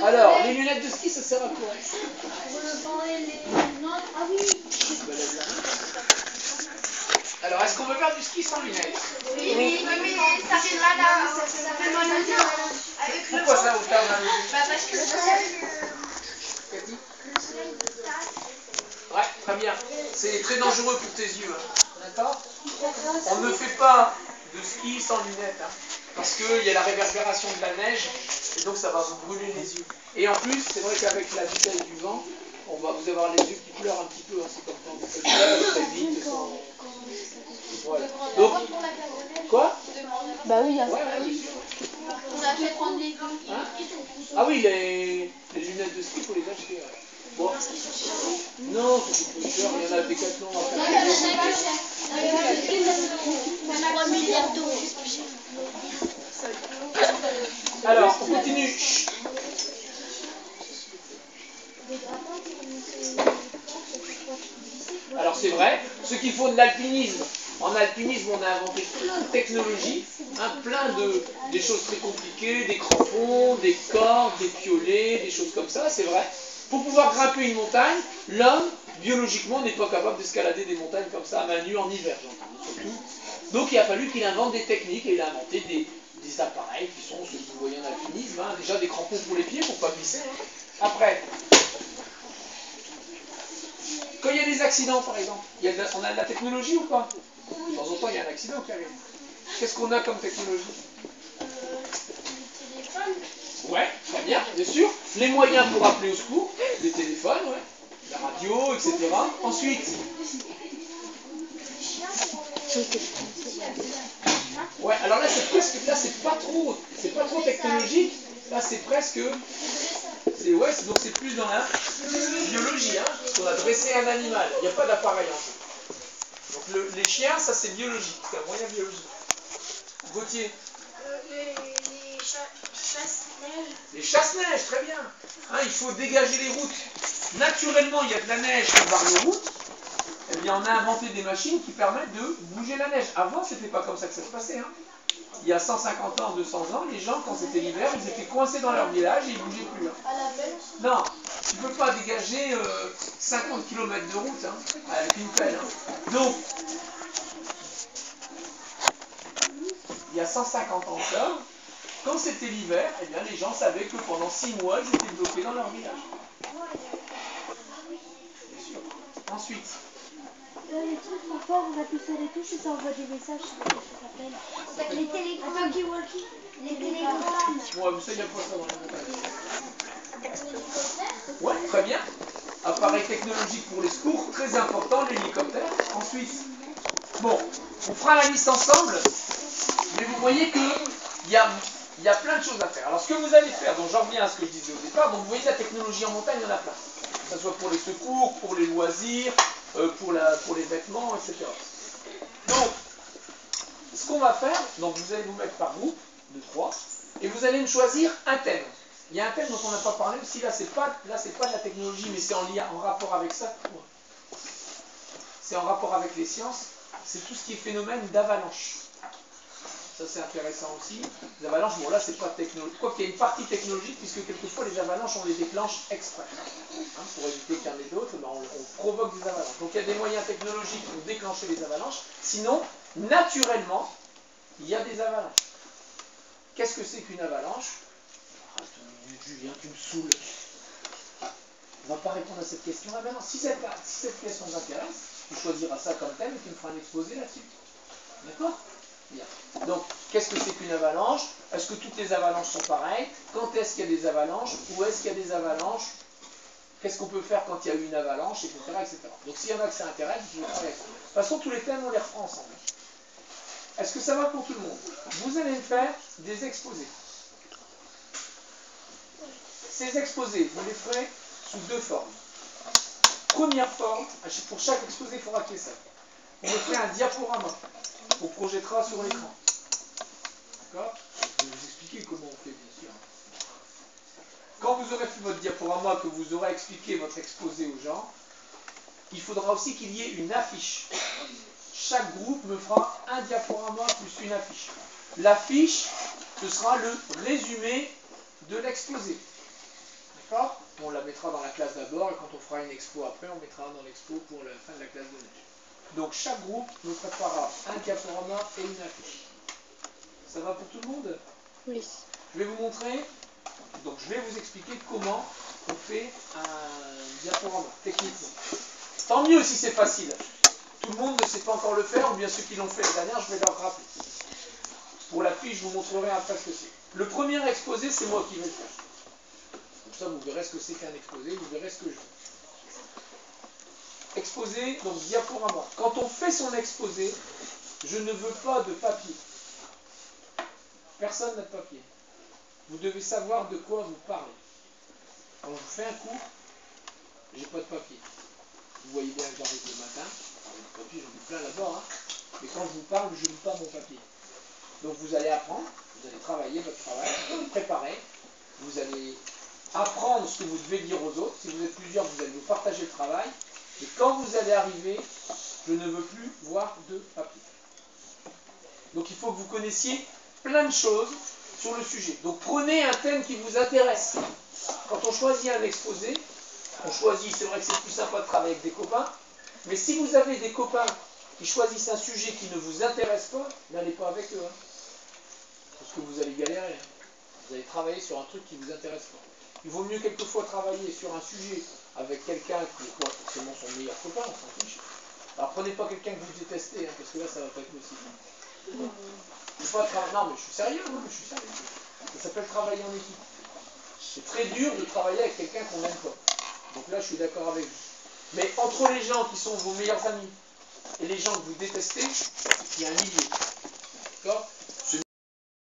Alors, les lunettes de ski, ça sert à quoi? Alors, est-ce qu'on veut faire du ski sans lunettes? Oui, mais ça fait mal aux yeux. Pourquoi ça vous fait mal aux yeux? Parce que le soleil... Cathy? Ouais, très bien. C'est très dangereux pour tes yeux. Hein. D'accord? On ne fait pas de ski sans lunettes. Hein, parce qu'il y a la réverbération de la neige. Et donc ça va vous brûler les yeux. Et en plus, c'est vrai qu'avec la vitesse du vent, on va vous avoir les yeux qui pleurent un petit peu. Hein, c'est comme quand vous faites ça très vite. Sans... Voilà. Donc, quoi? Bah oui. Hein. Ouais, bien sûr. On a fait prendre les Hein? Ah oui, les lunettes de ski, il faut les acheter. Ouais. Bon. Non, c'est pas cher, il y en a des Decathlon à faire. 3 milliards d'euros. Alors, on continue. Alors c'est vrai, ceux qui font de l'alpinisme, en alpinisme on a inventé plein de technologies, hein, des choses très compliquées, des crampons, des cordes, des piolets, des choses comme ça, c'est vrai. Pour pouvoir grimper une montagne, l'homme, biologiquement, n'est pas capable d'escalader des montagnes comme ça à main nue en hiver, surtout. Donc il a fallu qu'il invente des techniques et il a inventé des appareils qui sont ceux que vous voyez en alpinisme, hein, déjà des crampons pour les pieds pour ne pas glisser. Hein. Après, quand il y a des accidents, par exemple, on a de la technologie ou pas? De temps en temps, il y a un accident qui arrive. Qu'est-ce qu'on a comme technologie? Les téléphones. Ouais, très bien, bien sûr. Les moyens pour appeler au secours, les téléphones, ouais, la radio, etc. Ensuite, ouais, alors là, c'est pas trop technologique. Là, c'est presque, donc c'est plus dans la biologie, hein, parce qu'on a dressé un animal. Il n'y a pas d'appareil en fait. Donc les chiens, ça c'est biologique, c'est un moyen biologique. Gauthier. Les chasse-neige. Les chasse-neige, très bien. Hein, il faut dégager les routes. Naturellement, il y a de la neige qui barre les routes. Eh bien, on a inventé des machines qui permettent de bouger la neige. Avant, c'était pas comme ça que ça se passait. Hein. Il y a 150 ans, 200 ans, les gens, quand c'était l'hiver, ils étaient coincés dans leur village et ils ne bougeaient plus. Hein. Non, tu ne peux pas dégager 50 km de route hein, avec une pelle. Hein. Donc, il y a 150 ans ça, quand c'était l'hiver, eh bien, les gens savaient que pendant 6 mois, ils étaient bloqués dans leur village. Bien sûr. Ensuite. Les trucs pour faire, on appuie sur les touches et ça envoie des messages, ça s'appelle. Les télégrammes. Les télégrammes. Ouais, mais ça, il n'y a pas ça dans les montagnes. Ouais, très bien. Appareil technologique pour les secours, très important, l'hélicoptère. Ensuite, bon, on fera la liste ensemble, mais vous voyez qu'il y a plein de choses à faire. Alors, ce que vous allez faire, donc j'en reviens à ce que je disais au départ, donc vous voyez la technologie en montagne, il y en a plein. Que ce soit pour les secours, pour les loisirs, pour les vêtements, etc. Donc, ce qu'on va faire, donc vous allez vous mettre par groupe de 3, et vous allez me choisir un thème. Il y a un thème dont on n'a pas parlé aussi, là c'est pas de la technologie, mais c'est en rapport avec ça. C'est en rapport avec les sciences, c'est tout ce qui est phénomène d'avalanche. Ça c'est intéressant aussi. Les avalanches, bon là c'est pas technologique, quoi qu'il y a une partie technologique, puisque quelquefois les avalanches on les déclenche exprès. Hein, pour éviter qu'il y en ait d'autres, ben, on provoque des avalanches. Donc il y a des moyens technologiques pour déclencher les avalanches, sinon, naturellement, il y a des avalanches. Qu'est-ce que c'est qu'une avalanche? Arrête une minute, Julien, tu me saoules. On ne va pas répondre à cette question. Ah ben non, si cette question t'intéresse, tu choisiras ça comme thème et tu me feras un exposé là-dessus. D'accord? Bien. Donc, qu'est-ce que c'est qu'une avalanche? Est-ce que toutes les avalanches sont pareilles? Quand est-ce qu'il y a des avalanches? Où est-ce qu'il y a des avalanches? Qu'est-ce qu'on peut faire quand il y a eu une avalanche, etc. etc. Donc, s'il y en a que ça intéresse, je vais travailler. De toute façon, tous les thèmes, on les refera ensemble. Est-ce que ça va pour tout le monde? Vous allez me faire des exposés. Ces exposés, vous les ferez sous 2 formes. Première forme, pour chaque exposé, il faudra qu'il y ait ça. On me fait un diaporama qu'on projettera sur l'écran. D'accord? Je vais vous expliquer comment on fait, bien sûr. Quand vous aurez fait votre diaporama, que vous aurez expliqué votre exposé aux gens, il faudra aussi qu'il y ait une affiche. Chaque groupe me fera un diaporama plus une affiche. L'affiche, ce sera le résumé de l'exposé. D'accord? On la mettra dans la classe d'abord et quand on fera une expo après, on mettra dans l'expo pour la fin de la classe de neige. Donc chaque groupe nous préparera un diaporama et une affiche. Ça va pour tout le monde? Oui. Je vais vous montrer, donc je vais vous expliquer comment on fait un diaporama, techniquement. Tant mieux si c'est facile. Tout le monde ne sait pas encore le faire, ou bien ceux qui l'ont fait la dernière, je vais leur rappeler. Pour la fiche, je vous montrerai après ce que c'est. Le premier exposé, c'est moi qui vais le faire. Comme ça, vous verrez ce que c'est qu'un exposé, vous verrez ce que je fais. Exposé, donc diaporama. Quand on fait son exposé, je ne veux pas de papier. Personne n'a de papier. Vous devez savoir de quoi vous parlez. Quand je fais un cours, j'ai pas de papier. Vous voyez bien que j'arrive le matin. Le papier, j'en ai plein là-bas. Hein. Mais quand je vous parle, je ne lis pas mon papier. Donc vous allez apprendre, vous allez travailler votre travail, vous allez préparer, vous allez apprendre ce que vous devez dire aux autres. Si vous êtes plusieurs, vous allez vous partager le travail. Et quand vous allez arriver, je ne veux plus voir de papier. Donc il faut que vous connaissiez plein de choses sur le sujet. Donc prenez un thème qui vous intéresse. Quand on choisit un exposé, on choisit, c'est vrai que c'est plus sympa de travailler avec des copains, mais si vous avez des copains qui choisissent un sujet qui ne vous intéresse pas, n'allez pas avec eux. Hein. Parce que vous allez galérer. Hein. Vous allez travailler sur un truc qui ne vous intéresse pas. Il vaut mieux quelquefois travailler sur un sujet avec quelqu'un qui n'est pas forcément son meilleur copain, on s'en fiche. Alors prenez pas quelqu'un que vous détestez, hein, parce que là ça va pas être possible. Pas non mais je suis sérieux, hein, je suis sérieux. Ça s'appelle travailler en équipe. C'est très dur de travailler avec quelqu'un qu'on n'aime pas. Donc là je suis d'accord avec vous. Mais entre les gens qui sont vos meilleurs amis et les gens que vous détestez, il y a un milieu.